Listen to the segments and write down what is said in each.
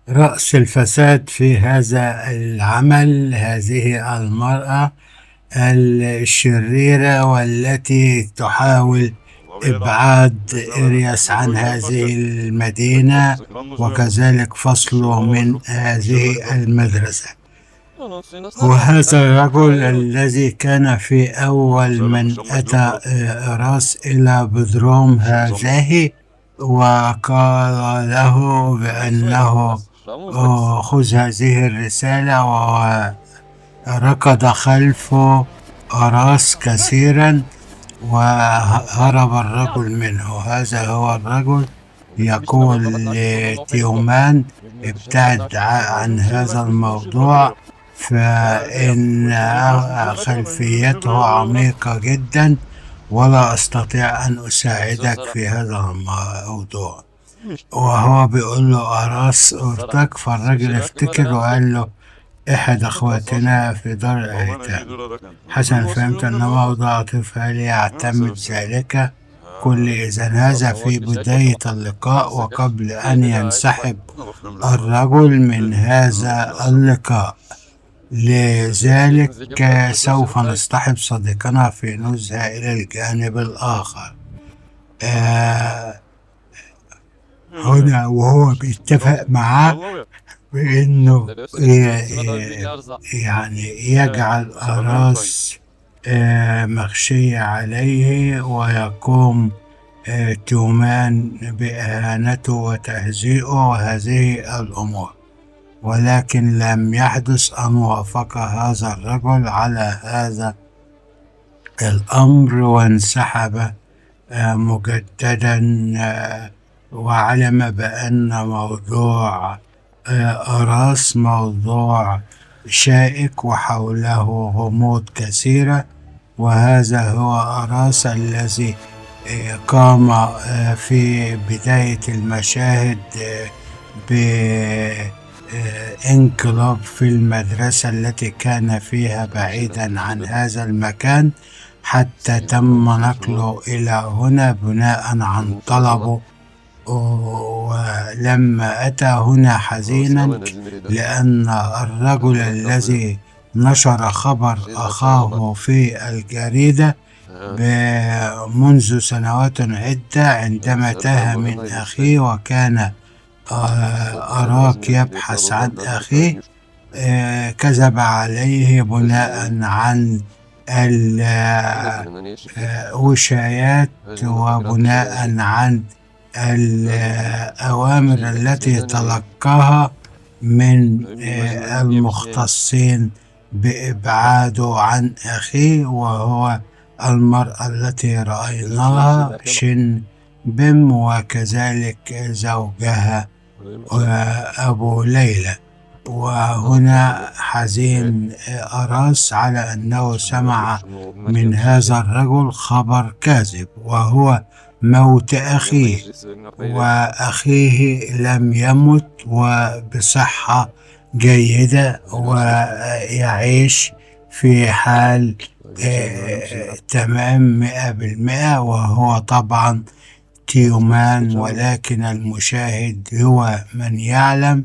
رأس الفساد في هذا العمل هذه المرأة الشريرة، والتي تحاول إبعاد إرياس عن هذه المدينة، وكذلك فصله من هذه المدرسة. وهذا الرجل الذي كان في أول من أتى راس إلى بدروم هذه، وقال له بأنه خذ هذه الرسالة، وركض خلفه أراس كثيرا وهرب الرجل منه. هذا هو الرجل يقول لتيومان: ابتعد عن هذا الموضوع، فإن خلفيته عميقة جدا، ولا أستطيع أن أساعدك في هذا الموضوع. وهو بيقول له أراس أورتك، فالراجل افتكر وقال له: أحد أخواتنا في دار الأيتام. حسن، فهمت أن موضع طفل يعتمد ذلك كل. إذن هذا في بداية اللقاء، وقبل أن ينسحب الرجل من هذا اللقاء. لذلك سوف نصطحب صديقنا في نزهة إلى الجانب الآخر. هنا وهو بيتفق معاه بأنه يعني يجعل أراس مغشية عليه، ويقوم تيومان بإهانته وتهزيئه وهذه الأمور. ولكن لم يحدث أن وافق هذا الرجل على هذا الأمر، وانسحب مجددا، وعلم بأن موضوع أراس موضوع شائك وحوله غموض كثيرة. وهذا هو أراس الذي قام في بداية المشاهد بانقلاب في المدرسة التي كان فيها بعيدا عن هذا المكان، حتى تم نقله إلى هنا بناء عن طلبه. ولما أتى هنا حزينا لأن الرجل الذي نشر خبر أخاه في الجريدة منذ سنوات عدة، عندما تاه من أخيه وكان أراك يبحث عن أخيه، كذب عليه بناء عن الوشايات وبناء عن الأوامر التي تلقاها من المختصين بإبعاده عن أخيه، وهو المرأة التي رأيناها شين بيم، وكذلك زوجها أبو ليلى. وهنا حزين أراس على أنه سمع من هذا الرجل خبر كاذب، وهو موت أخيه، وأخيه لم يمت وبصحة جيدة ويعيش في حال تمام 100%. وهو طبعا تيومان، ولكن المشاهد هو من يعلم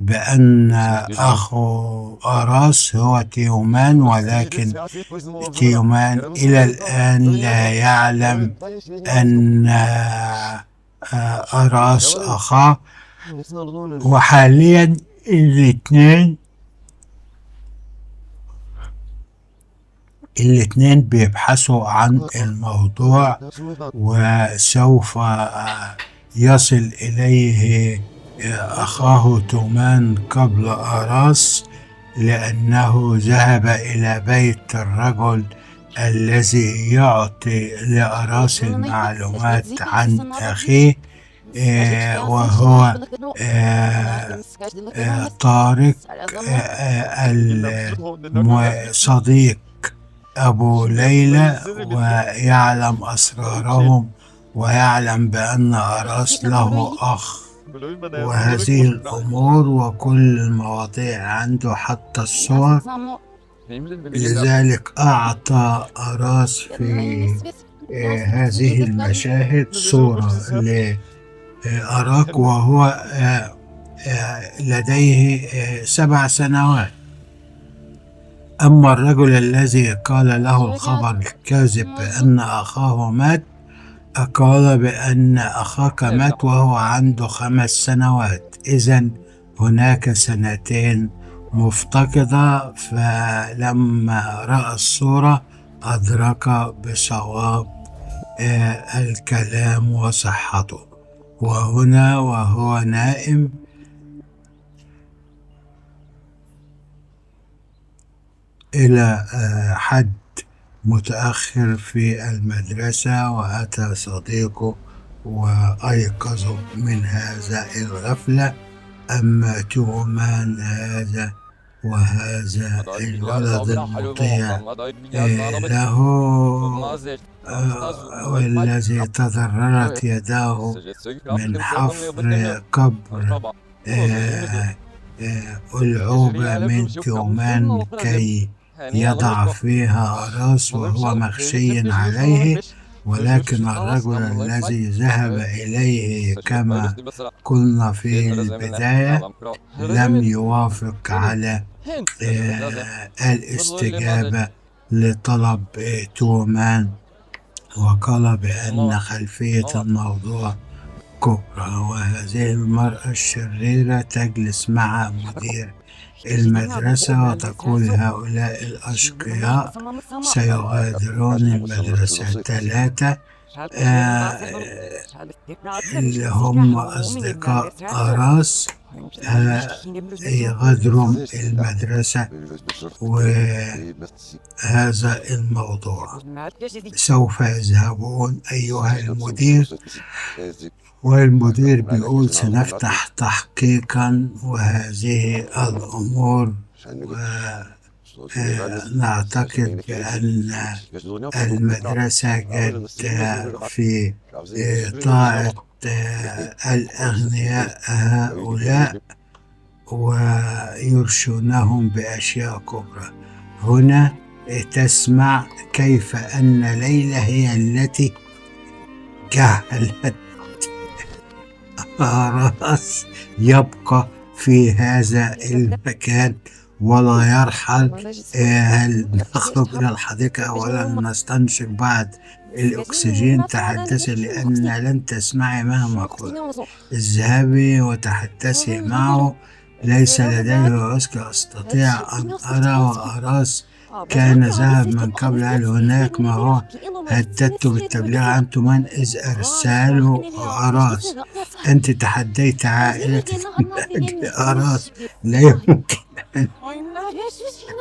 بأن أخو أراس هو تيومان، ولكن تيومان إلى الآن لا يعلم أن أراس أخاه. وحاليا الاثنين بيبحثوا عن الموضوع، وسوف يصل إليه أخاه تومان قبل أراس، لأنه ذهب إلى بيت الرجل الذي يعطي لأراس المعلومات عن أخيه، وهو طارق، صديق أبو ليلى، ويعلم أسرارهم، ويعلم بأن أراس له أخ، وهذه الأمور وكل المواضيع عنده حتى الصور. لذلك أعطى أراس في هذه المشاهد صورة لأراك، وهو لديه 7 سنوات. أما الرجل الذي قال له الخبر الكاذب بأن أخاه مات، قال بأن أخاك مات وهو عنده 5 سنوات، إذن هناك 2 مفتقدة. فلما رأى الصورة أدرك بصواب الكلام وصحته. وهنا وهو نائم إلى حد متأخر في المدرسة، وأتى صديقه وأيقظه من هذا الغفلة. أما تومان هذا وهذا الولد المطيع له، والذي تضررت يداه من حفر قبر ألعوبة من تومان كي يضع فيها أراس وهو مغشي عليه. ولكن الرجل الذي ذهب إليه كما قلنا في البداية لم يوافق على الاستجابة لطلب تومان، وقال بأن خلفية الموضوع كبرى، وهذه المرأة الشريرة تجلس مع مدير المدرسة وتقول هؤلاء الأشقياء سيغادرون المدرسة. 3 اللي هم أصدقاء أراس يغادرون المدرسة، وهذا الموضوع سوف يذهبون أيها المدير. والمدير بيقول سنفتح تحقيقا وهذه الأمور، ونعتقد بأن المدرسة جد في طاعة الأغنياء هؤلاء ويرشونهم بأشياء كبرى. هنا تسمع كيف أن ليلى هي التي جعلت أراس يبقى في هذا المكان ولا يرحل. هل نخرج إلى الحديقة أولا نستنشق بعد الأكسجين؟ تحدثي لأن لن تسمعي مهما قلت. اذهبي وتحدثي معه، ليس لديه عسكر أستطيع أن أرى، وأراس كان ذهب من قبل. هل هناك ما هو هددت بالتبليغ عن تومان إذ أرساله أراس؟ أنت تحديت عائلتك من أجل أراس، لا يمكن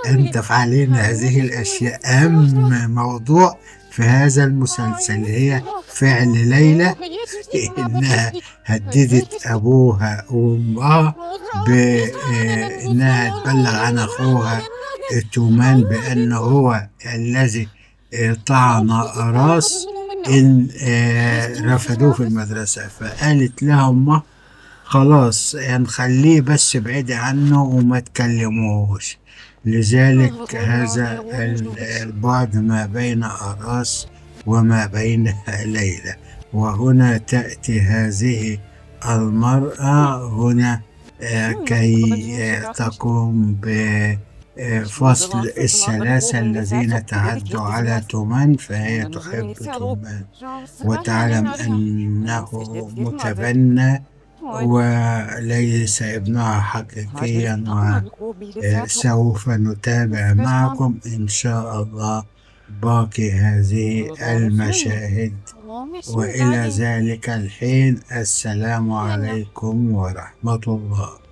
أن تفعلين هذه الأشياء. أهم موضوع في هذا المسلسل هي فعل ليلى، إنها هددت أبوها وأمها بأنها تبلغ عن أخوها تومان بأنه هو الذي طعن أراس إن رفضوه في المدرسة. فقالت لهم خلاص نخليه بس بعيد عنه وما تكلموهوش. لذلك هذا البعد ما بين أراس وما بين ليلى. وهنا تأتي هذه المرأة هنا كي تقوم بفصل ال3 الذين تعدوا على تومان، فهي تحب تومان وتعلم أنه متبنى وليس ابنها حقيقيا. وسوف نتابع معكم إن شاء الله باقي هذه المشاهد. وإلى ذلك الحين السلام عليكم ورحمة الله.